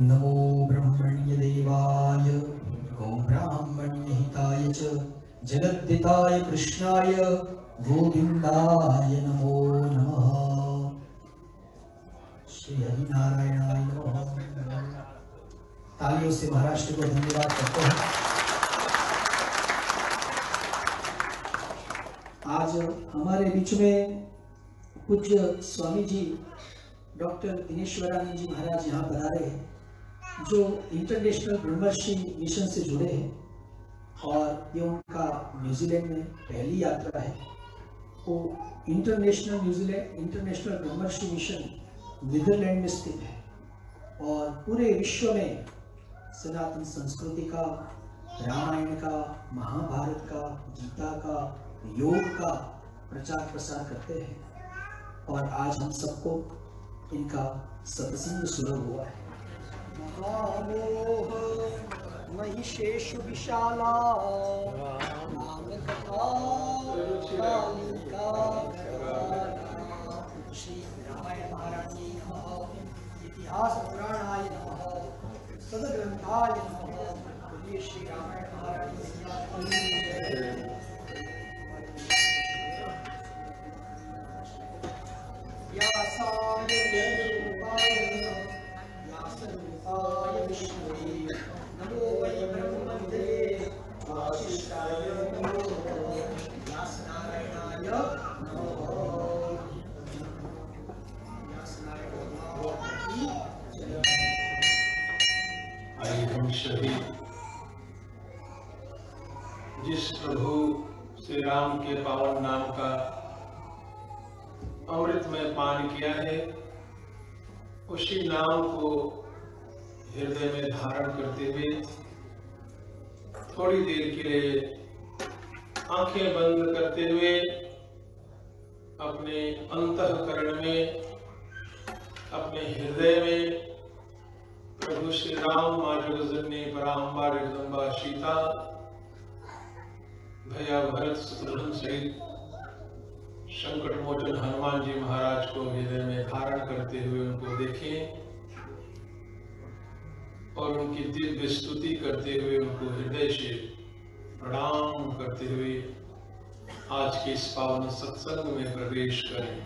नमो ब्रह्मण्य देवाय गो ब्राह्मण्य हिताय च जगद्दिताय कृष्णाय गोविंदाय नमो नमः। श्री हरि नारायणाय नमः। तालियों से महाराष्ट्र को धन्यवाद करते हैं। आज हमारे बीच में पूज्य स्वामी जी डॉक्टर दिनेश्वरानंद जी महाराज यहाँ पधारे हैं, जो इंटरनेशनल ब्रह्मर्षि मिशन से जुड़े हैं और ये उनका न्यूजीलैंड में पहली यात्रा है। वो इंटरनेशनल ब्रह्मर्षि मिशन नीदरलैंड में स्थित है और पूरे विश्व में सनातन संस्कृति का, रामायण का, महाभारत का, गीता का, योग का प्रचार प्रसार करते हैं और आज हम सबको इनका सत्संग सुलभ हुआ है। महामोह महिषेषु विशाला नाम कथा कालिका श्री रामायण महाराज जी नमः। इतिहास पुराणाय नमः। सदग्रंथाय नमः। बोलिए श्री रामायण महाराज जी। व्यासाय वेदरूपाय व्यासरूपाय विष्णुवे नमो वै ब्रह्मनिधे वासिष्ठाय नमो व्यासनारायणाय नमो। आइए हम सभी जिस प्रभु श्री राम के पावन नाम का अमृत में पान किया है, उसी नाम को हृदय में धारण करते हुए थोड़ी देर के लिए आंखें बंद करते हुए अपने अंतःकरण में, अपने हृदय में प्रभु श्री राम, माँ जगज्जननी पराम्बा जगदम्बा सीता, भैया भरत शत्रुघ्न सहित संकट मोचन हनुमान जी महाराज को हृदय में धारण करते हुए उनको देखें और उनकी दिव्य स्तुति करते हुए उनको हृदय से प्रणाम करते हुए आज के इस पावन सत्संग में प्रवेश करें।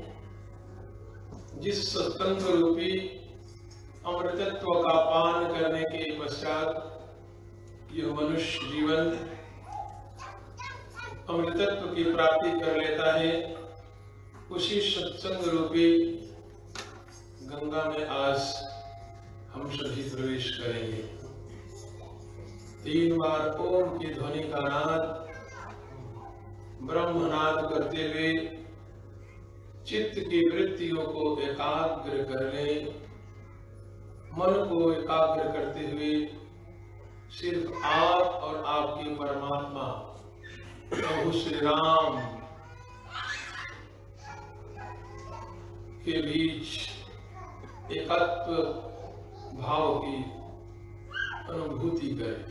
जिस सत्संग रूपी अमृतत्व का पान करने के पश्चात यह मनुष्य जीवन अमृतत्व की प्राप्ति कर लेता है, उसी सत्संग रूपी गंगा में आज हम सभी प्रवेश करेंगे। 3 बार ओम की ध्वनि का नाद ब्रह्मनाद करते हुए चित्त की वृत्तियों को एकाग्र कर ले। मन को एकाग्र करते हुए सिर्फ आप और आपके परमात्मा प्रभु श्री राम के बीच एकत्व भाव की अनुभूति करें।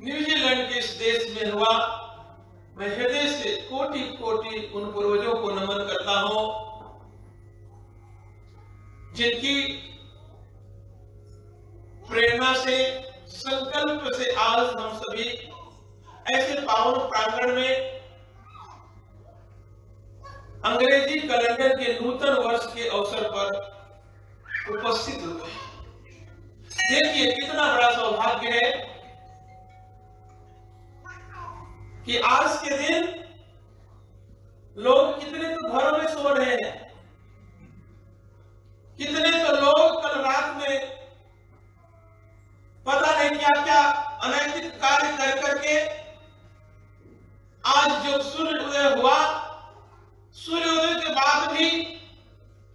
न्यूजीलैंड के इस देश में हुआ। मैं हृदय से कोटि कोटि उन पूर्वजों को नमन करता हूं जिनकी प्रेरणा से, संकल्प से आज हम सभी ऐसे पावन प्रांगण में अंग्रेजी कैलेंडर के नूतन वर्ष के अवसर पर उपस्थित हुए। देखिए कितना बड़ा सौभाग्य है कि आज के दिन लोग कितने तो घरों में सो रहे हैं, कितने तो लोग कल रात में पता नहीं क्या क्या अनैतिक कार्य कर करके आज जो सूर्योदय हुआ, सूर्योदय के बाद भी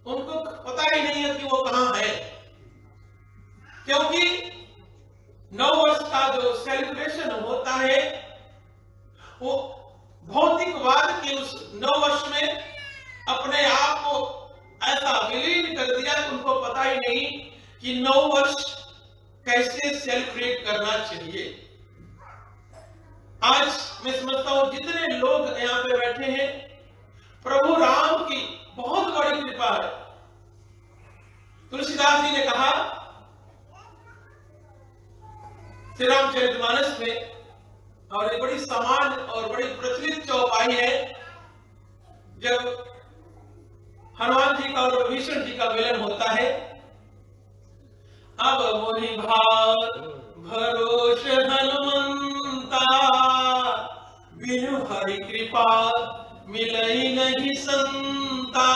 उनको पता ही नहीं है कि वो कहां है, क्योंकि नव वर्ष का जो सेलिब्रेशन होता है वो भौतिकवाद के उस नव वर्ष में अपने आप को ऐसा विलीन कर दिया कि उनको पता ही नहीं कि नव वर्ष कैसे सेलिब्रेट करना चाहिए। आज मैं समझता हूं जितने लोग यहां पे बैठे हैं, प्रभु राम की बहुत बड़ी कृपा है। तुलसीदास जी ने कहा श्री रामचरितमानस में, और ये बड़ी समान और बड़ी प्रचलित चौपाई है, जब हनुमान जी का और विभीषण जी का मिलन होता है। अब मोहि भाव भरोस हनुमंता, बिनु हरि कृपा मिलई नहीं संता।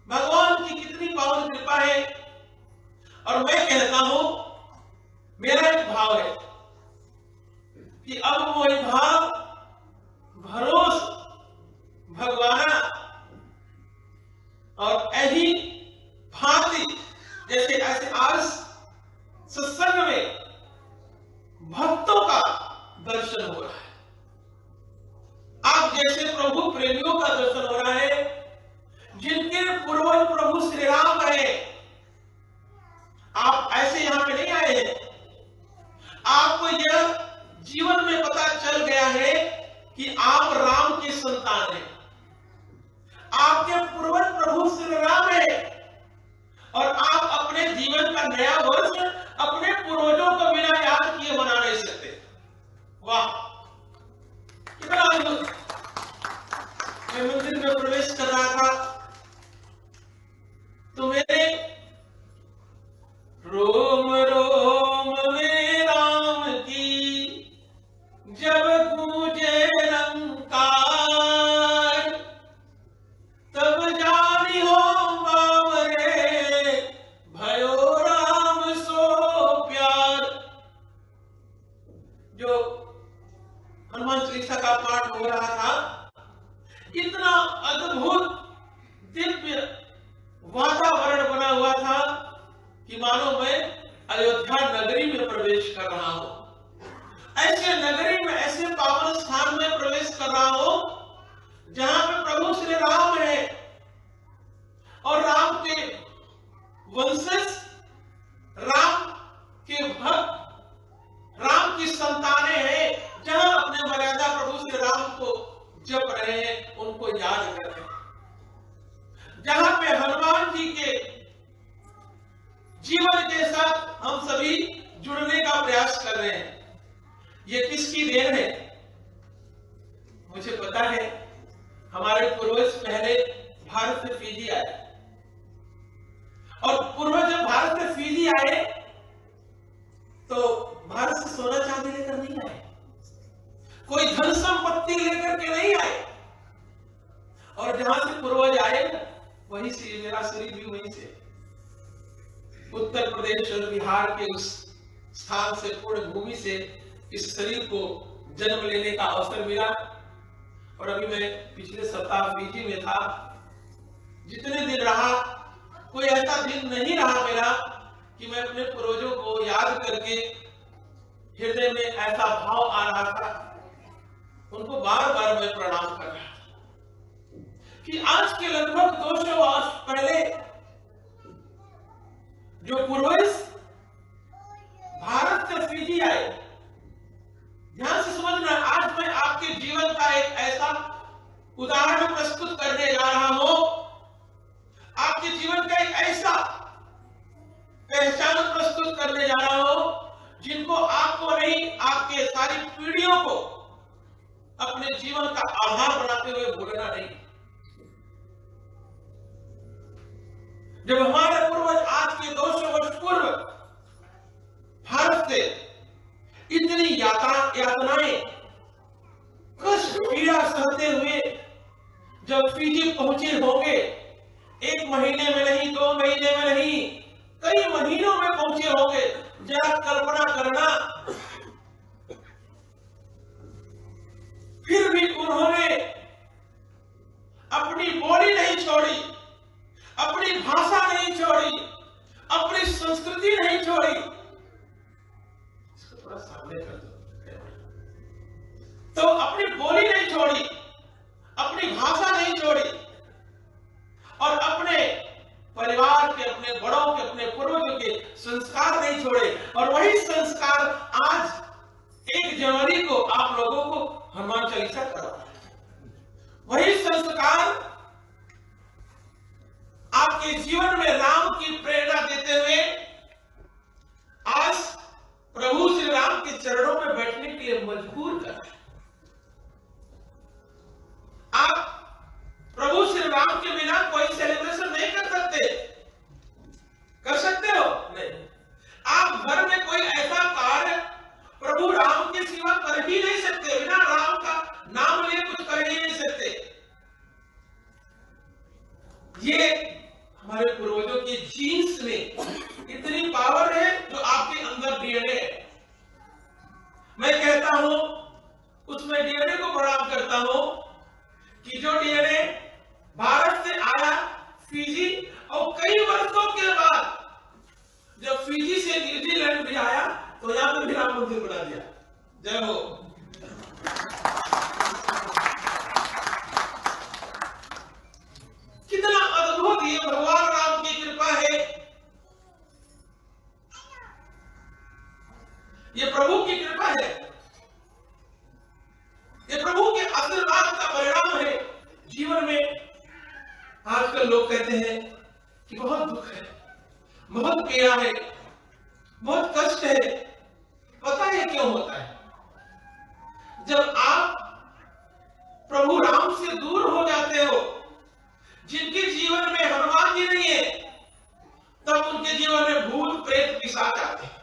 भगवान की कितनी पावन कृपा है। और मैं कहता हूं, मेरा एक भाव है कि अब मोहि भाव भरोस भगवाना, और ऐसी भांति जैसे ऐसे आज सत्संग में भक्तों का दर्शन हो रहा है, आप जैसे प्रभु प्रेमियों का दर्शन हो रहा है, जिनके पूर्वज प्रभु श्री राम रहे। आप ऐसे यहां पे नहीं आए हैं, आपको यह जीवन में पता चल गया है कि आप राम के संतान हैं, आपके पूर्वज प्रभु श्री राम है, और आप अपने जीवन का नया वर्ष अपने पूर्वजों को बिना याद किए मना नहीं सकते। वाह, कितना अद्भुत। मैं मंदिर में प्रवेश कर रहा था तो मेरे रोम रोम में राम की जब गूंजे रंकार, तब जानी हो बावरे भयो राम सो प्यार। जो हनुमान चालीसा का पाठ हो रहा था, इतना अद्भुत दिव्य वातावरण बना हुआ था कि मानो मैं अयोध्या नगरी में प्रवेश कर रहा हूं। ऐसे नगरी में, ऐसे पावन स्थान में प्रवेश कर रहा हूं जहां पे प्रभु श्री राम है और राम के वंशज, राम के भक्त, राम की संतानें हैं, जहां अपने मर्यादा प्रभु श्री राम को जप रहे हैं, उनको याद कर रहे हैं, जहां पे हनुमान जी के जीवन के साथ हम सभी जुड़ने का प्रयास कर रहे हैं। ये किसकी देन है? मुझे पता है हमारे पूर्वज पहले भारत से फिजी आए, और पूर्वज जब भारत से फिजी आए तो भारत से सोना चांदी लेकर नहीं आए, कोई धन संपत्ति लेकर के नहीं आए, और जहां से पूर्वज आए वहीं से मेरा शरीर भी वहीं से, उत्तर प्रदेश और बिहार के उस स्थान से, पूर्ण भूमि से इस शरीर को जन्म लेने का अवसर मिला। और अभी मैं पिछले सप्ताह फिजी में था। जितने दिन रहा, कोई ऐसा दिन नहीं रहा मेरा कि मैं अपने पूर्वजों को याद करके हृदय में ऐसा भाव आ रहा था, उनको बार बार मैं प्रणाम कर रहा था कि आज के लगभग 200 वर्ष पहले जो पूर्वज भारत से फिजी आए, उदाहरण प्रस्तुत करने जा रहा हूं। आपके जीवन का एक ऐसा पहचान प्रस्तुत करने जा रहा हूं जिनको आपको नहीं, आपके सारी पीढ़ियों को अपने जीवन का आधार बनाते हुए भूलना नहीं। जब हमारे पूर्वज आज के 200 वर्ष पूर्व भारत से इतनी यातनाएं, कष्ट, पीड़ा सहते हुए जब फिजी पहुंचे होंगे, 1 महीने में नहीं, 2 महीने में नहीं, कई महीनों में पहुंचे होंगे। जरा कल्पना करना। फिर भी उन्होंने अपनी बोली नहीं छोड़ी, अपनी भाषा नहीं छोड़ी, अपनी संस्कृति नहीं छोड़ी। इसको थोड़ा सामने कर दो। तो अपनी बोली नहीं छोड़ी, अपनी भाषा नहीं छोड़ी और अपने परिवार के, अपने बड़ों के, अपने पूर्वजों के संस्कार नहीं छोड़े। और वही संस्कार आज 1 जनवरी को आप लोगों को हनुमान चालीसा करा। वही संस्कार आपके जीवन में राम की प्रेरणा देते हुए आज प्रभु श्री राम के चरणों में बैठने के लिए मजबूर कर। आप प्रभु श्री राम के बिना कोई सेलिब्रेशन नहीं कर सकते। कर सकते हो? नहीं। आप घर में कोई ऐसा कार्य प्रभु राम के सिवा कर ही नहीं सकते। बिना राम का नाम लिए कुछ कर ही नहीं सकते। ये हमारे पूर्वजों के जीन्स में इतनी पावर है जो आपके अंदर डीएनए है। मैं कहता हूं, उसमें डीएनए को प्रणाम करता हूं कि जो डीएनए भारत से आया फिजी, और कई वर्षों के बाद जब फिजी से न्यूजीलैंड भी आया तो यहां पे भी राम मंदिर बना दिया। जय हो। कितना अद्भुत ये भगवान राम की कृपा है, ये प्रभु की कृपा है, ये प्रभु के आशीर्वाद का परिणाम है। जीवन में आजकल लोग कहते हैं कि बहुत दुख है, बहुत पीड़ा है, बहुत कष्ट है। पता है क्यों होता है? जब आप प्रभु राम से दूर हो जाते हो, जिनके जीवन में हनुमान जी नहीं है, तब उनके जीवन में भूत प्रेत पिशाच आते हैं।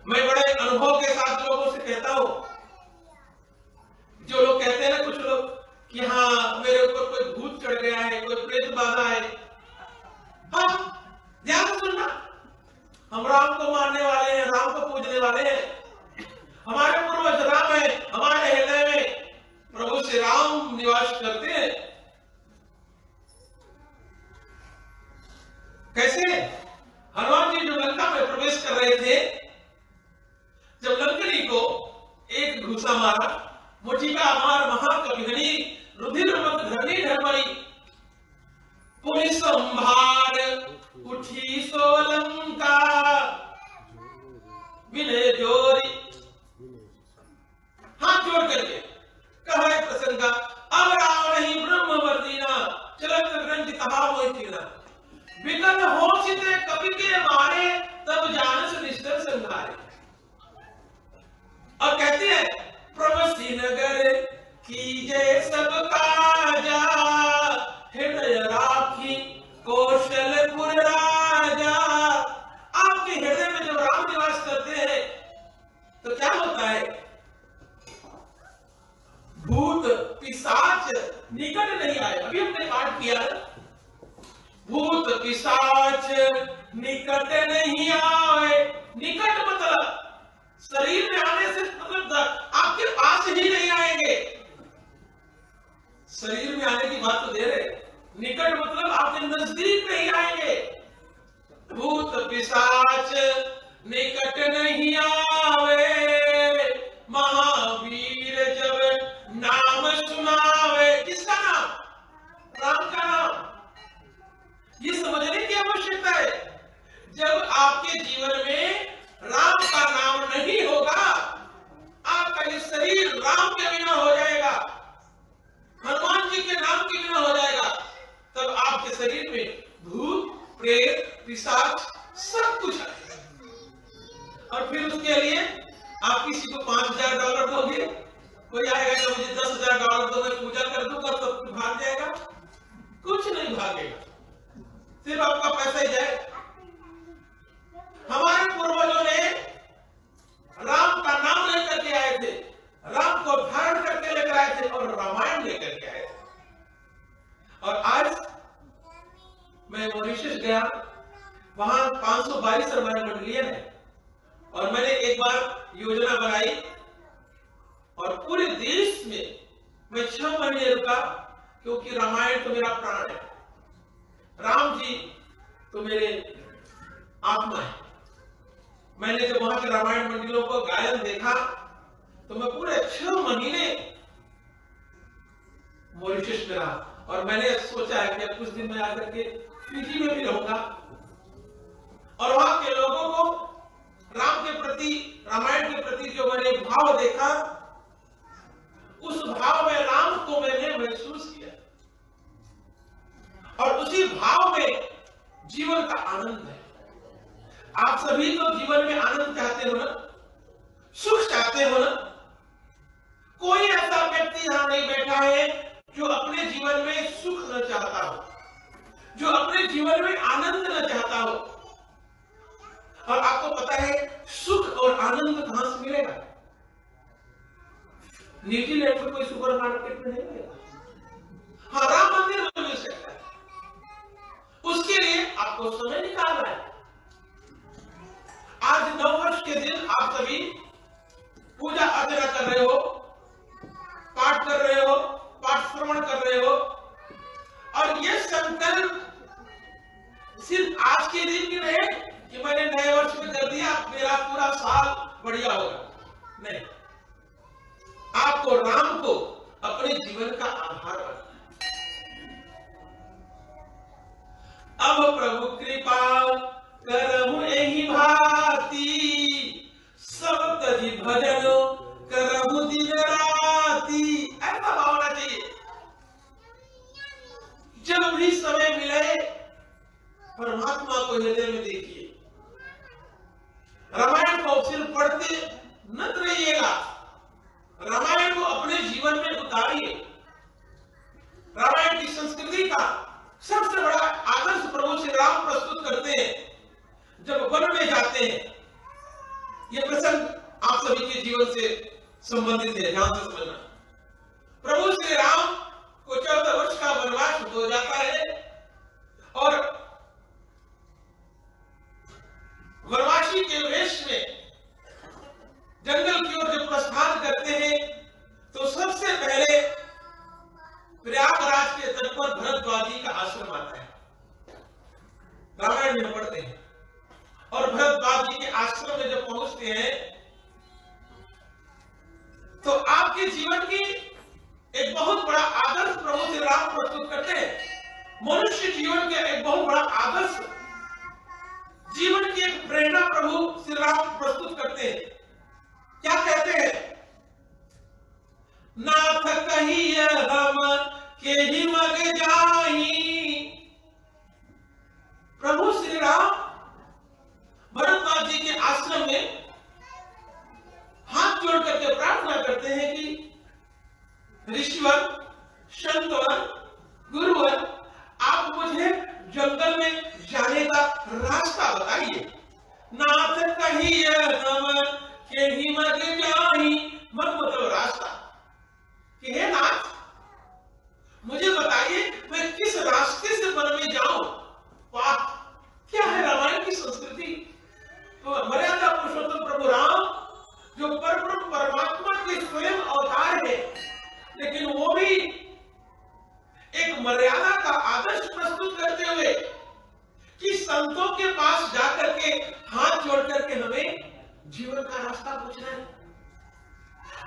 मैं बड़े अनुभव के साथ लोगों से कहता हूं, जो लोग कहते हैं ना, कुछ लोग कि हाँ मेरे ऊपर कोई भूत चढ़ गया है, कोई प्रेत बाधा है। हाँ, ध्यान से सुनना, हम राम को मानने वाले हैं, राम को पूजने वाले हैं। हमारे पूर्वज राम है, हमारे हृदय में प्रभु श्री राम निवास करते हैं। कैसे? हनुमान जी जो लंका में प्रवेश कर रहे थे, जब लंकनी को एक घूसा मारा, मुझिका मार महाकविहनी रुधिर मत धरनी धर्मरी, पुलिस संभार उठी सो लंका विनय जोरी। हाथ जोड़ करके कहा प्रसंगा, अब राम नहीं ब्रह्म वर्दीना, चलत ग्रंथ कहा वो तीना, विकल हो चिते कवि के मारे, तब जानस निष्ठर संघारे। और कहते हैं प्रवसी नगर की जय सब काजा, हृदय राखी कौशलपुर राजा। आपके हृदय में जब राम निवास करते हैं तो क्या होता है? भूत पिशाच निकट नहीं आए। अभी हमने पाठ किया, भूत पिशाच निकट नहीं आए। निकट मतलब शरीर में आने से मतलब आपके पास ही नहीं आएंगे। शरीर में आने की बात तो दे रहे, निकट मतलब आपके नजदीक नहीं आएंगे। भूत पिशाच निकट नहीं आवे, महावीर जब नाम सुनावे। किसका नाम? राम का नाम। ये समझने की आवश्यकता है, जब आपके जीवन में राम का नाम नहीं होगा, आपका ये शरीर राम के बिना हो जाएगा। के लिए आप किसी को $5000 दोगे? कोई आएगा कि मुझे $10,000 दो, मैं पूजा कर दूंगा, तो भाग जाएगा? कुछ नहीं भागेगा, सिर्फ आपका पैसा ही जाएगा। हमारे पूर्वजों ने राम का नाम लेकर के आए थे, राम को धारण करके लेकर आए थे और रामायण लेकर के आए थे। और आज मैं मॉरिशस गया, वहां 522 रामायण मंडलियन है, और मैंने एक बार योजना बनाई और पूरे देश में मैं 6 महीने रुका, क्योंकि रामायण तो मेरा प्राण है, राम जी तो मेरे आत्मा है। मैंने जब वहां के रामायण मंडलियों को गायन देखा तो मैं पूरे 6 महीने मॉरिशस में रहा, और मैंने सोचा है कि अब कुछ दिन में आकर के फिजी में भी रहूंगा, और वहां के लोगों को राम के प्रति, रामायण के प्रति जो मैंने भाव देखा, उस भाव में राम को मैंने महसूस किया, और उसी भाव में जीवन का आनंद है। आप सभी तो जीवन में आनंद चाहते हो ना, सुख चाहते हो ना। कोई ऐसा व्यक्ति यहां नहीं बैठा है जो अपने जीवन में सुख न चाहता हो, जो अपने जीवन में आनंद न चाहता हो। और आपको पता है सुख और आनंद कहां से मिलेगा? न्यूजीलैंड में कोई सुपर मार्केट में नहीं मिलेगा, हाँ राम मंदिर में मिल सकता है। उसके लिए आपको समय निकालना है। आज नववर्ष के दिन आप सभी पूजा अर्चना कर रहे हो, पाठ कर रहे हो, पाठ श्रवण कर रहे हो, और ये संकल्प सिर्फ आज के दिन की नहीं कि मैंने नए वर्ष में कर दिया, मेरा पूरा साल बढ़िया होगा। नहीं, आपको राम को अपने जीवन का आधार बनाना। अब प्रभु कृपा करहु एहि भांति, सब तजी भजन करहु दिन राति। ऐसा भावना चाहिए। जब भी समय मिले परमात्मा को हृदय में देखिए। रामायण को सिर्फ पढ़ते न रहिएगा, रामायण को अपने जीवन में उतारिए। रामायण की संस्कृति का सबसे बड़ा आदर्श प्रभु श्री राम प्रस्तुत करते हैं जब वन में जाते हैं। यह प्रसंग आप सभी के जीवन से संबंधित है, ध्यान से समझना। प्रभु श्री राम को 14 वर्ष का वनवास हो जाता है, और वनवासी के वेश में जंगल की ओर जब प्रस्थान करते हैं तो सबसे पहले प्रयागराज के तट पर भरद्वाजी का आश्रम आता है। रामायण में पढ़ते हैं, और भरद्वाज जी के आश्रम में जब पहुंचते हैं तो आपके जीवन की एक बहुत बड़ा आदर्श प्रभु श्री राम प्रस्तुत करते हैं। मनुष्य जीवन के एक बहुत बड़ा आदर्श, जीवन की एक प्रेरणा प्रभु श्री राम प्रस्तुत करते हैं। क्या कहते हैं? नाथ कहिए हम के ही मग जाही। प्रभु श्री राम भरद्वाज जी के आश्रम में हाथ जोड़ करके प्रार्थना करते हैं कि ऋषिवर, संतवर, गुरुवर, आप मुझे जंगल में जाने का रास्ता बताइए। नाथ कहिए हम के ही मग जाही, मग मतलब रास्ता, कि हे नाथ मुझे बताइए मैं किस रास्ते से वन में जाऊं। वाह, क्या है रामायण की संस्कृति। तो मर्यादा पुरुषोत्तम प्रभु राम जो परब्रह्म परमात्मा के स्वयं अवतार है, लेकिन वो भी एक मर्यादा का आदर्श प्रस्तुत करते हुए कि संतों के पास जाकर के हाथ जोड़ करके हमें जीवन का रास्ता पूछना है।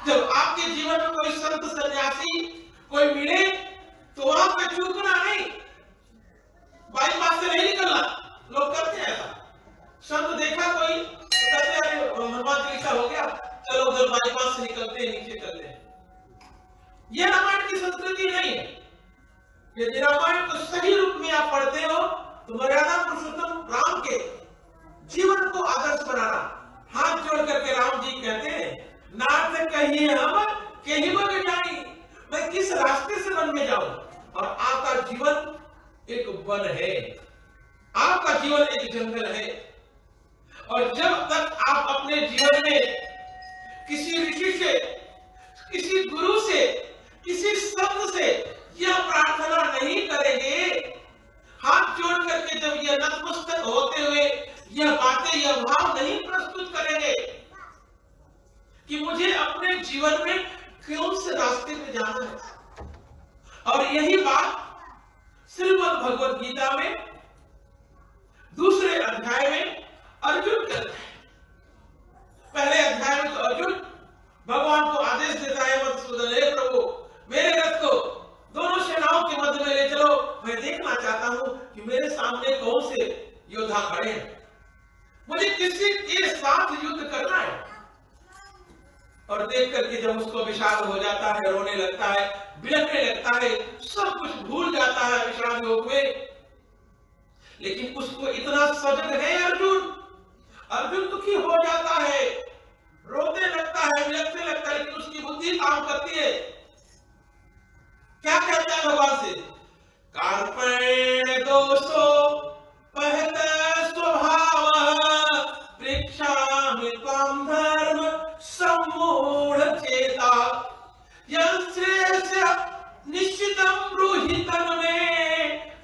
जब आपके जीवन में कोई संत सन्यासी कोई मिले तो वहां पे चूकना नहीं, बाईपास से नहीं निकलना। लोग करते हैं ऐसा, संत देखा कोई तो कहते हैं हनुमान चालीसा हो गया, चलो उधर बाईपास से निकलते हैं, नीचे चलते हैं। यह रामायण की संस्कृति नहीं है। यदि रामायण को सही रूप में आप पढ़ते हो तो मर्यादा पुरुषोत्तम राम के जीवन को आदर्श बनाना, हाथ जोड़ करके राम जी कहते हैं, नाथ कहिए हम कहीं बन जाई, मैं किस रास्ते से वन में जाऊं। और आपका जीवन एक वन है, आपका जीवन एक जंगल है। और जब तक आप अपने जीवन में किसी ऋषि से, किसी गुरु से, किसी संत से यह प्रार्थना नहीं करेंगे, हाथ जोड़ करके जब यह नतमस्तक होते हुए यह बातें, यह भाव नहीं प्रस्तुत करेंगे कि मुझे अपने जीवन में कौन से रास्ते पे जाना है। और यही बात श्रीमद् भगवद गीता में दूसरे अध्याय में अर्जुन कहते हैं। पहले अध्याय में तो अर्जुन भगवान को आदेश देता है, मधुसूदन हे प्रभु मेरे रथ को दोनों सेनाओं के मध्य में ले चलो, मैं देखना चाहता हूं कि मेरे सामने कौन से योद्धा खड़े हैं, मुझे किसी के साथ युद्ध करना है। और देख करके जब उसको विषाद हो जाता है, रोने लगता है, बिलखने लगता है, सब कुछ भूल जाता है विषाद योग में। लेकिन उसको इतना सजग है अर्जुन, अर्जुन दुखी हो जाता है, रोने लगता है, बिलखने लगता है, लेकिन उसकी बुद्धि काम करती है। क्या कहता है भगवान से, कार्पेण दोषो पहत स्वभाव पृच्छामि त्वां धर्म सम्मूढ़ चेता यश्रेष्य निश्चितं ब्रूहि तन्मे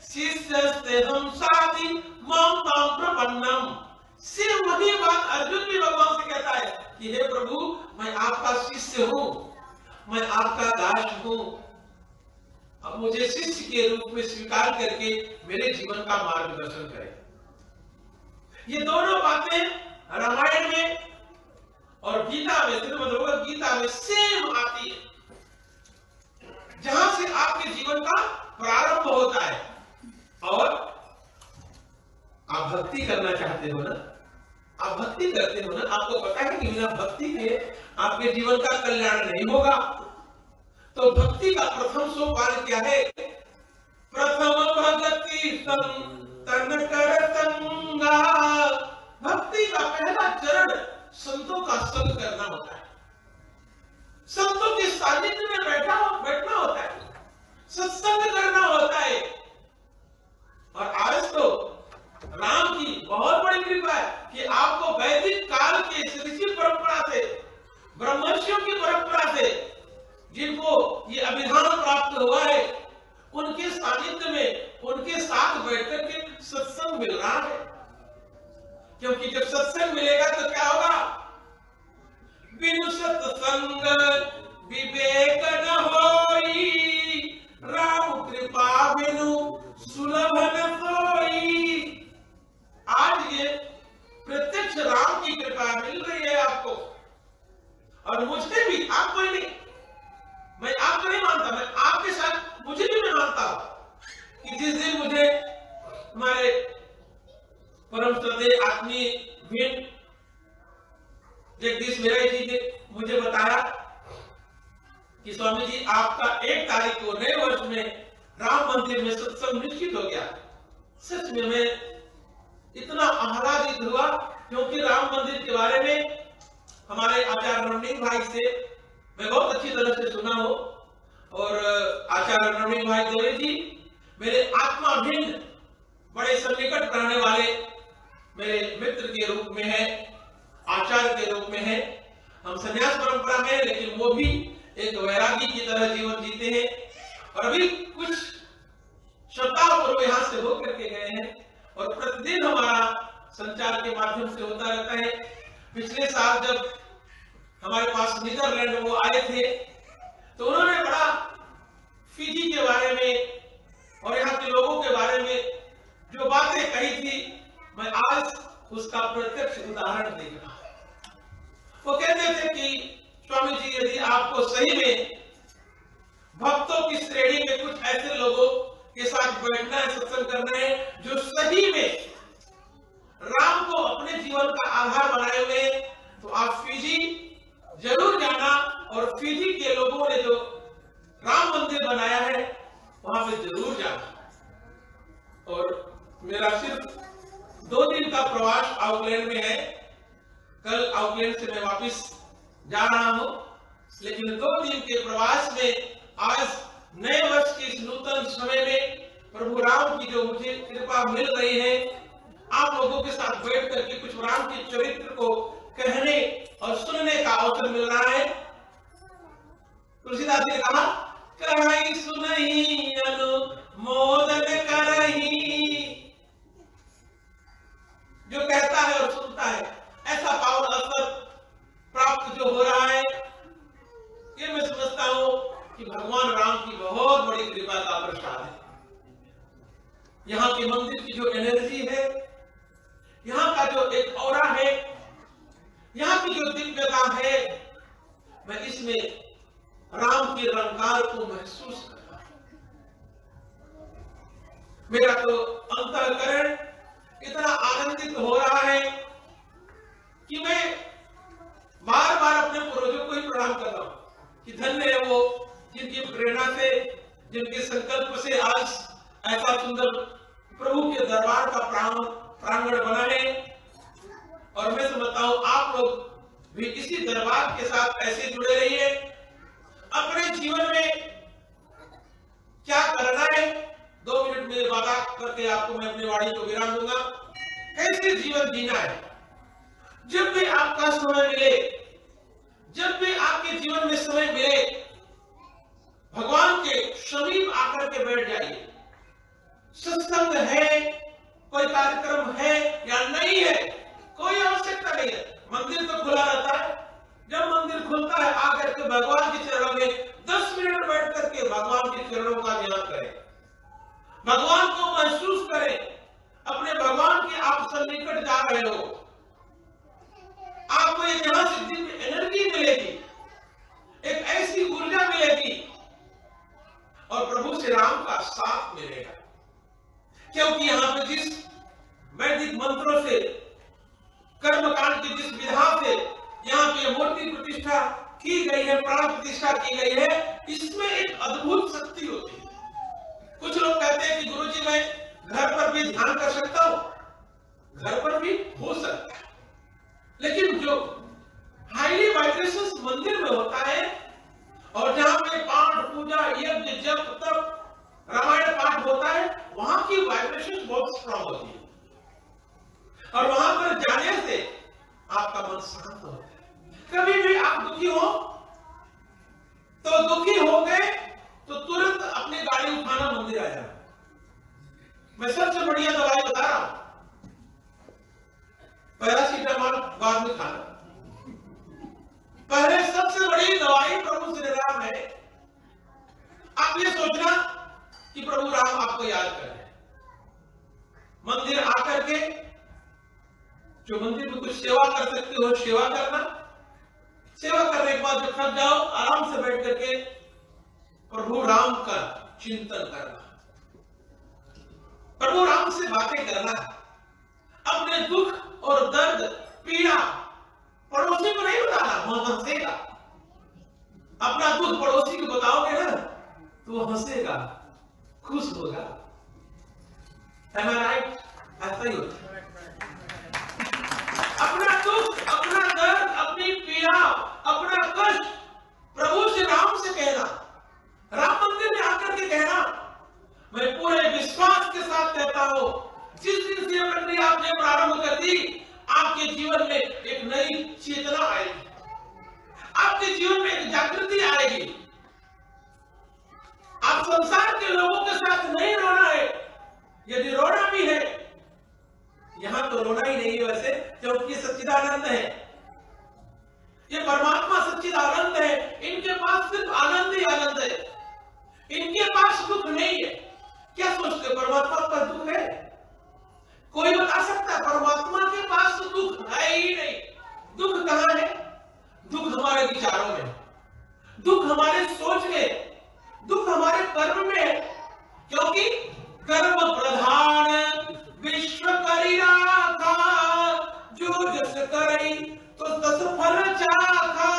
शिष्यस्ते हम साथी मां तां प्रपन्नम। से वही बात अर्जुन भी भगवान से कहता है कि हे प्रभु मैं आपका शिष्य हूं, मैं आपका दास हूं, अब मुझे शिष्य के रूप में स्वीकार करके मेरे जीवन का मार्गदर्शन करें। ये दोनों बातें रामायण में और गीता में, श्रीमद् भगवद गीता में सेम आती है, जहां से आपके जीवन का प्रारंभ होता है। और आप भक्ति करना चाहते हो ना, आप भक्ति करते हो ना, आपको पता है कि बिना भक्ति के आपके जीवन का कल्याण नहीं होगा। तो भक्ति का प्रथम सोपान क्या है, प्रथम भक्ति तन कर संगा। भक्ति का पहला चरण संतों का संग करना होता है, संतों के सानिध्य में बैठना होता है, सत्संग करना होता है। और आज तो राम की बहुत बड़ी कृपा है कि आपको वैदिक काल के ऋषि परंपरा से, ब्रह्मर्षियों की परंपरा से जिनको ये अभिधान प्राप्त हुआ है, उनके सानिध्य में, उनके साथ बैठकर के सत्संग मिल रहा है। क्योंकि जब सत्संग मिलेगा तो क्या होगा, बिनु सत्संग विवेक न होई, राम कृपा बिनु सुलभ न सोई। आज ये प्रत्यक्ष राम की कृपा मिल रही है आपको, और मुझे भी, आपको ही नहीं, मैं आपको नहीं मानता, मैं आपके साथ मुझे भी मैं मानता हूं कि जिस दिन मुझे हमारे परम श्रद्धेय आत्मीय भिन्न जगदीश मेहरा जी ने मुझे बताया कि स्वामी जी आपका 1 तारीख को नए वर्ष में राम मंदिर में सत्संग निश्चित हो गया। सच में मैं इतना आह्लादित हुआ, क्योंकि राम मंदिर के बारे में हमारे आचार्य रमणीक भाई से मैं बहुत अच्छी तरह से सुना हूं। और आचार्य रमणीक भाई देवे जी मेरे आत्मा भिन्न बड़े सन्निकट रहने वाले मेरे मित्र के रूप में है, आचार्य के रूप में है। हम संन्यास परंपरा में, लेकिन वो भी एक वैरागी की तरह जीवन जीते हैं। और अभी कुछ सप्ताह पूर्व यहाँ से होकर के गए हैं, और प्रतिदिन हमारा संचार के माध्यम से होता रहता है। पिछले साल जब हमारे पास नीदरलैंड वो आए थे, तो उन्होंने बड़ा फिजी के बारे में और यहाँ के लोगों के बारे में जो बातें कही थी, मैं आज उसका प्रत्यक्ष उदाहरण देख रहा हूं। वो कहते थे कि स्वामी जी, यदि आपको सही में भक्तों की श्रेणी में कुछ ऐसे लोगों के साथ बैठना है, सत्संग करना है, जो सही में राम को अपने जीवन का आधार बनाए हुए, तो आप फिजी जरूर जाना। और फिजी के लोगों ने जो राम मंदिर बनाया है, वहां पे जरूर जाना। और मेरा सिर्फ 2 दिन का प्रवास आउकलैंड में है। कल जा रहा हूं, लेकिन 2 दिन के प्रवास में आज नए वर्ष के इस नूतन समय में प्रभु राम की जो मुझे कृपा मिल रही है, आप लोगों के साथ बैठ करके कुछ राम के चरित्र को कहने और सुनने का अवसर मिल रहा है। तुलसीदास जी ने कहा, कहई सुनहि अनुमोदन करहि। जो कहता है और सुनता है, ऐसा पावन अवसर प्राप्त जो हो रहा है, ये मैं समझता हूं कि भगवान राम की बहुत बड़ी कृपा का प्रसाद है। यहाँ के मंदिर की जो एनर्जी है, यहाँ का जो एक ऑरा है, यहाँ की जो दिव्यता है, मैं इसमें राम के रंगकार को महसूस कर रहा हूं। मेरा तो अंतःकरण इतना आनंदित हो रहा है कि मैं बार बार अपने पूर्वजों को ही प्रणाम कर रहा हूं कि धन्य है वो जिनकी प्रेरणा से, जिनके संकल्प से आज ऐसा सुंदर प्रभु के दरबार का प्रांगण बना है। और मैं समझता हूं आप लोग भी इसी दरबार के साथ ऐसे जुड़े रहिए। अपने जीवन में क्या करना है, 2 मिनट में वादा करके आपको मैं अपनी वाणी को विराम दूंगा। कैसे जीवन जीना है, जब भी आपका समय मिले, जब भी आपके जीवन में समय मिले, भगवान के समीप आकर के बैठ जाइए। सत्संग है, कोई कार्यक्रम है या नहीं है, कोई आवश्यकता नहीं है। मंदिर तो खुला रहता है। जब मंदिर खुलता है, आकर के भगवान के चरणों में 10 मिनट बैठ करके भगवान के चरणों का ध्यान करें, भगवान को महसूस करें, अपने भगवान के आप सन्निकट जा रहे हो। आपको एक यहां से दिव्य एनर्जी मिलेगी, एक ऐसी ऊर्जा मिलेगी और प्रभु श्री राम का साथ मिलेगा। क्योंकि यहां पे जिस वैदिक मंत्रों से, कर्मकांड की जिस विधा से यहाँ पे मूर्ति प्रतिष्ठा की गई है, प्राण प्रतिष्ठा की गई है, इसमें एक अद्भुत शक्ति होती है। कुछ लोग कहते हैं कि गुरुजी मैं घर पर भी ध्यान कर सकता हूं, घर पर भी हो सकता है, लेकिन जो हाईली वाइब्रेशंस मंदिर में होता है और जहां पे पाठ पूजा यज्ञ जप तप रामायण पाठ होता है, वहां की वाइब्रेशन बहुत स्ट्रांग होती है और वहां पर जाने से आपका मन शांत होता है। कभी भी आप दुखी हो तो दुखी हो गए तो तुरंत अपनी गाड़ी उठाना, मंदिर आ जाना। मैं सबसे बढ़िया दवाई बता रहा हूं, पैरासीटामोल बाद में खाना। पहले सबसे बड़ी दवाई प्रभु श्री राम है। आप ये सोचना कि प्रभु राम आपको याद कर रहे हैं। मंदिर आकर के जो मंदिर में कुछ सेवा कर सकते हो, सेवा करना। सेवा करने के बाद जब थक जाओ, आराम से बैठ करके प्रभु राम का चिंतन करना, प्रभु राम से बातें करना, अपने दुख और दर्द पीड़ा पड़ोसी को नहीं बताना, वह हंसेगा। अपना दुख पड़ोसी को बताओगे ना तो वो हंसेगा, खुश होगा। Am I right? ऐसा ही होता है। अपना दुख, अपना दर्द, अपनी पीड़ा, अपना कष्ट प्रभु श्री राम से कहना, राम मंदिर में आकर के कहना। मैं पूरे विश्वास के साथ कहता हूं, जिस दिन से प्रक्रिया आपने प्रारंभ कर दी, आपके जीवन में एक नई चेतना आएगी, आपके जीवन में एक जागृति आएगी। आप संसार के लोगों के साथ नहीं रोना है, यदि रोना भी है, यहां तो रोना ही नहीं है वैसे, क्योंकि सच्चिदानंद है, ये परमात्मा सच्चिदानंद है। इनके पास सिर्फ आनंद ही आनंद है, इनके पास दुख नहीं है। क्या सोचते परमात्मा पर दुख है? कोई बता सकता है? परमात्मा के पास तो दुख है ही नहीं। दुख कहां है? दुख हमारे विचारों में, दुख हमारे सोच में, दुख हमारे कर्म में है। क्योंकि कर्म प्रधान विश्व करी राखा, जो जस करई तो तस फल चाखा।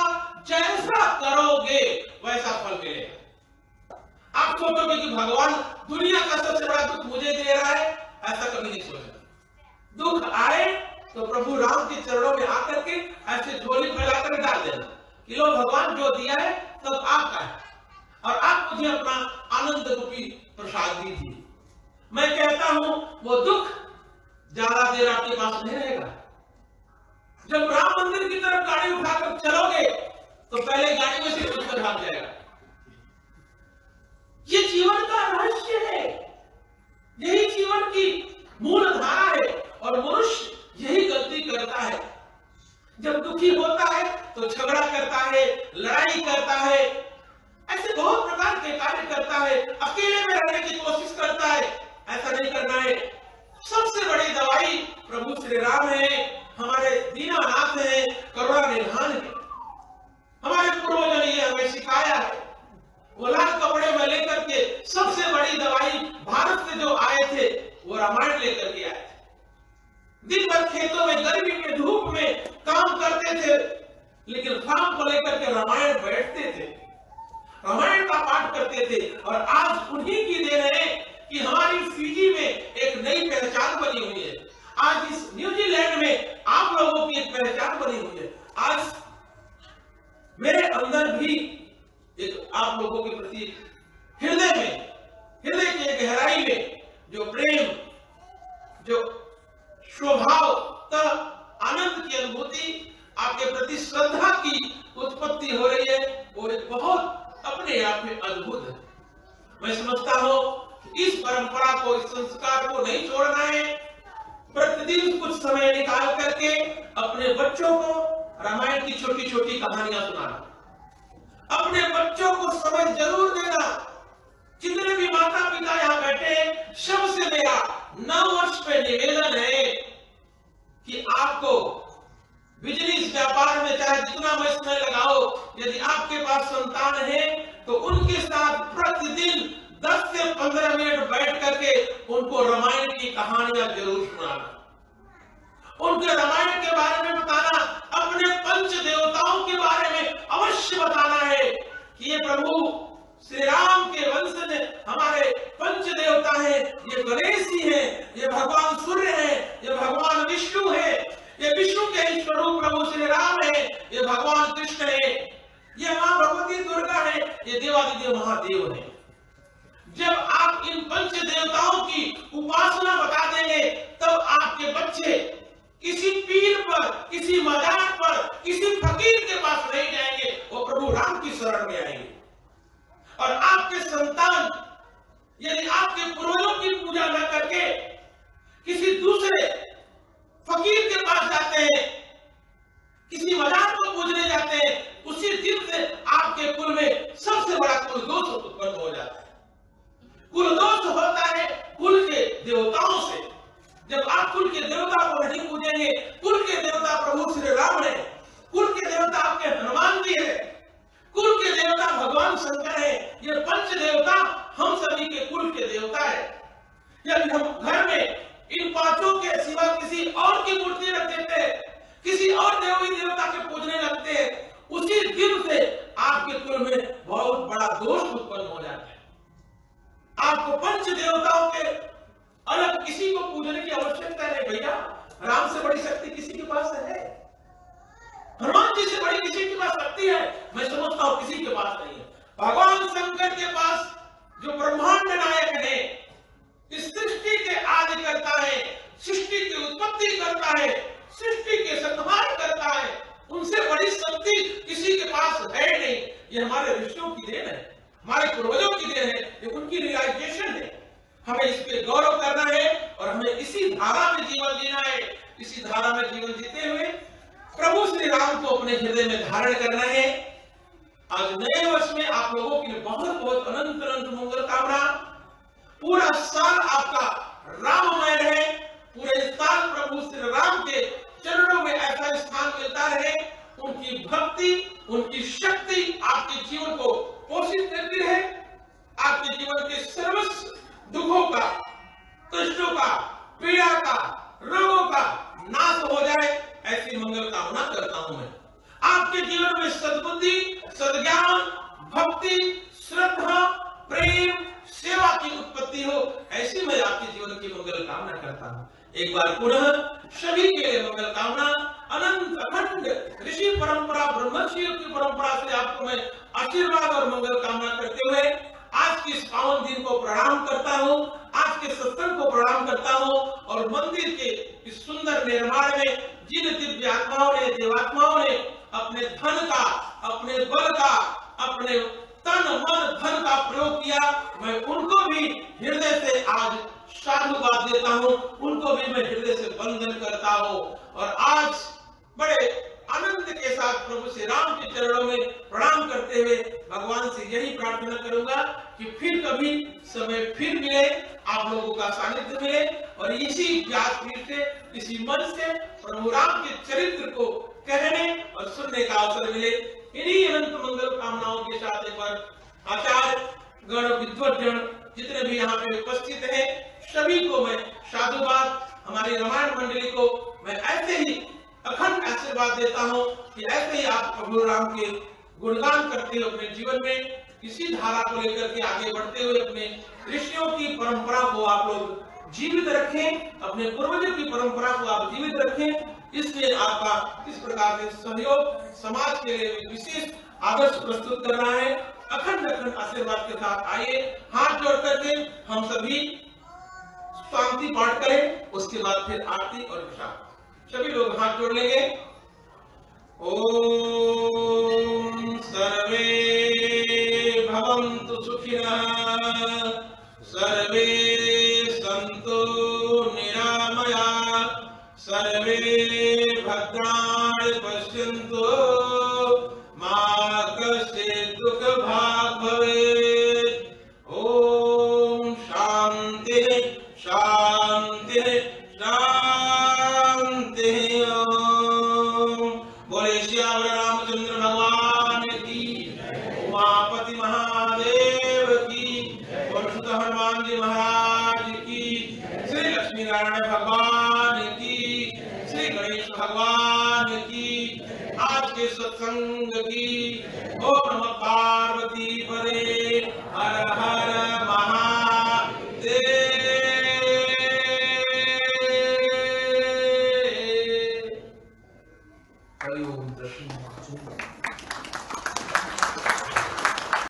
जैसा करोगे वैसा फल मिलेगा। आप सोचोगे कि भगवान दुनिया का सबसे बड़ा दुख मुझे दे रहा है, ऐसा कभी नहीं सोचना। दुख आए तो प्रभु राम के चरणों में आकर के ऐसे झोली फैलाकर डाल देना, कि लो भगवान जो दिया है सब आपका है और आप मुझे अपना आनंद रूपी प्रसाद दीजिए। मैं कहता हूं वो दुख ज्यादा देर आपके पास नहीं रहेगा। जब राम मंदिर की तरफ गाड़ी उठाकर चलोगे तो पहले गाड़ी में से कुछ भाग जाएगा। ये जीवन का रहस्य है, यही जीवन की मूल धारा है और मनुष्य यही गलती करता है। जब दुखी होता है तो झगड़ा करता है, लड़ाई करता है, ऐसे बहुत प्रकार के कार्य करता है, अकेले में रहने की कोशिश करता है। ऐसा नहीं करना है। सबसे बड़ी दवाई प्रभु श्री राम है, हमारे दीनानाथ है, करुणा निधान है। हमारे पूर्वजों ने ये हमें सिखाया है। वो लाल कपड़े में लेकर के सबसे बड़ी दवाई भारत से जो आए थे वो रामायण लेकर के आए थे। दिन भर खेतों में गर्मी में धूप में काम करते थे, लेकिन शाम को लेकर के रामायण बैठते थे, रामायण का पाठ करते थे। और आज उन्हीं की देन है कि हमारी फिजी में एक नई पहचान बनी हुई है। आज इस न्यूजीलैंड में आप लोगों की एक पहचान बनी हुई है। आज मेरे अंदर भी एक आप लोगों के प्रति हृदय में, हृदय की गहराई में जो प्रेम, जो स्वभाव का आनंद की अनुभूति, आपके प्रति श्रद्धा की उत्पत्ति हो रही है, वो एक बहुत अपने आप में अद्भुत है। मैं समझता हूं इस परंपरा को, इस संस्कार को नहीं छोड़ना है। प्रतिदिन कुछ समय निकाल करके अपने बच्चों को रामायण की छोटी छोटी कहानियां सुनाना, अपने बच्चों को समझ जरूर देना। जितने भी माता पिता यहाँ बैठे, सबसे मेरा 9 वर्ष पे निवेदन है कि आपको बिजनेस व्यापार में चाहे जितना में समय लगाओ, यदि आपके पास संतान है तो उनके साथ प्रतिदिन 10 से 15 मिनट बैठ करके उनको रामायण की कहानियां जरूर सुनाना, उनके रामायण के बारे में बताना, अपने पंच देवताओं के बारे में अवश्य बताना है कि ये प्रभु श्री राम के वंश में हमारे पंच देवता हैं। ये गणेश जी हैं, ये भगवान सूर्य हैं, ये भगवान विष्णु हैं, ये विष्णु के ही स्वरूप प्रभु श्री राम है, ये भगवान कृष्ण है, ये मां भगवती दुर्गा है, ये देवादिदेव महादेव है। जब आप इन पंच देवताओं की उपासना बता देंगे तब आपके बच्चे किसी पीर पर, किसी मजार पर, किसी फकीर के पास नहीं जाएंगे, वो प्रभु राम की शरण में आएंगे। और आपके संतान यदि आपके पूर्वजों की पूजा न करके किसी दूसरे फकीर के पास जाते हैं, किसी मजार को पूजने जाते हैं, उसी दिन से आपके कुल में सबसे बड़ा कुल दोष उत्पन्न हो जाता है। कुल दोष होता है कुल के देवताओं से। जब आप कुल के देवता को नहीं पूजेंगे, कुल के देवता प्रभु श्री राम है, कुल के देवता आपके हनुमान जी है, कुल के देवता भगवान शंकर है, ये पंच देवता हम सभी के कुल के देवता है। यदि हम घर में इन पांचों के सिवा किसी और की मूर्ति रख देते हैं, किसी और देवी देवता के पूजने लगते हैं, उसी दिन से आपके कुल में बहुत बड़ा दोष उत्पन्न हो जाता है। आपको पंच देवताओं के अलग किसी को पूजने की आवश्यकता नहीं। भैया राम से बड़ी शक्ति किसी के पास है, हनुमान जी से बड़ी किसी के पास शक्ति है, मैं समझता हूं किसी के पास नहीं है। भगवान शंकर के पास जो ब्रह्मांड नायक है, इस सृष्टि के आदि करता है, सृष्टि की उत्पत्ति करता है, सृष्टि के संहार करता है, उनसे बड़ी शक्ति किसी के पास है नहीं। ये हमारे ऋषियों की देन है, हमारे पूर्वजों की देन है, ये उनकी रियलाइजेशन है। हमें इस पे गौरव करना है और हमें इसी धारा में जीवन जीना है। इसी धारा में जीवन जीते हुए प्रभु श्री राम को अपने हृदय में धारण करना है। आज नए वर्ष में आप लोगों के लिए बहुत बहुत अनंत अनंत मंगल कामना। पूरा साल आपका राममय रहे, पूरे साल प्रभु श्री राम के चरणों में ऐसा स्थान मिलता रहे, उनकी भक्ति, उनकी शक्ति आपके जीवन को पोषित करती रहे, आपके जीवन के सर्वस्व दुखों का, कष्टों का, पीड़ा का, रोगों का नाश हो जाए, ऐसी मंगल कामना करता हूं मैं। आपके जीवन में सद्बुद्धि, सद्ज्ञान, भक्ति, श्रद्धा, प्रेम, सेवा की उत्पत्ति हो, ऐसी मैं आपके जीवन की मंगल कामना करता हूं। एक बार पुनः सभी के लिए मंगल कामना। अनंत अखंड ऋषि परंपरा, ब्रह्मर्षियों की परंपरा से आपको मैं आशीर्वाद और मंगल कामना करते हुए आज के इस पावन दिन को प्रणाम करता हूँ, आज के सत्संग को प्रणाम करता हूँ और मंदिर के इस सुंदर निर्माण में जिन दिव्य आत्माओं ने, देवात्माओं ने अपने धन का, अपने बल का, अपने तन मन धन का प्रयोग किया, मैं उनको भी हृदय से आज साधुवाद देता हूँ, उनको भी मैं हृदय से वंदन करता हूँ। और आज बड़े आनंद के साथ प्रभु श्री राम के चरणों में प्रणाम करते हुए भगवान से यही प्रार्थना करूंगा कि फिर कभी समय फिर मिले, आप लोगों का सानिध्य मिले और इसी व्यासपीठ से, इसी मंच से प्रभु राम के चरित्र को कहने और सुनने का अवसर मिले। इन्हीं अनंत मंगल कामनाओं के साथ एक बार आचार्य गण, विद्वज्जन जितने भी यहाँ पे उपस्थित हैं, सभी को मैं साधुवाद, हमारी रामायण मंडली को मैं ऐसे ही अखंड आशीर्वाद देता हूँ कि ऐसे ही आप प्रभु राम के गुणगान करते हुए अपने जीवन में इसी धारा को लेकर के आगे बढ़ते हुए अपने ऋषियों की परंपरा को आप लोग जीवित रखें, अपने पूर्वजों की परंपरा को आप जीवित रखें। इसलिए आपका इस प्रकार से सहयोग समाज के लिए विशेष आदर्श प्रस्तुत करना है। अखंड अखंड आशीर्वाद के साथ आइए, हाथ जोड़ करके हम सभी शांति पाठ करें, उसके बाद फिर आरती और विश्राम। सभी लोग हाथ जोड़ लेंगे। ओम सर्वे भवन्तु सुखिनः, सर्वे सन्तु निरामया, सर्वे भद्राणि पश्यन्तु, मा कश्चित् दुःखभाग् भवेत्। ओम शांति शांति शांति। बोले श्याम रामचंद्र भगवान की, उमापति महादेव की, और सुत हनुमान जी महाराज की, श्री लक्ष्मी नारायण भगवान की, श्री गणेश भगवान की, आज के सत्संग की। ओम नमः पार्वती पदे हर हर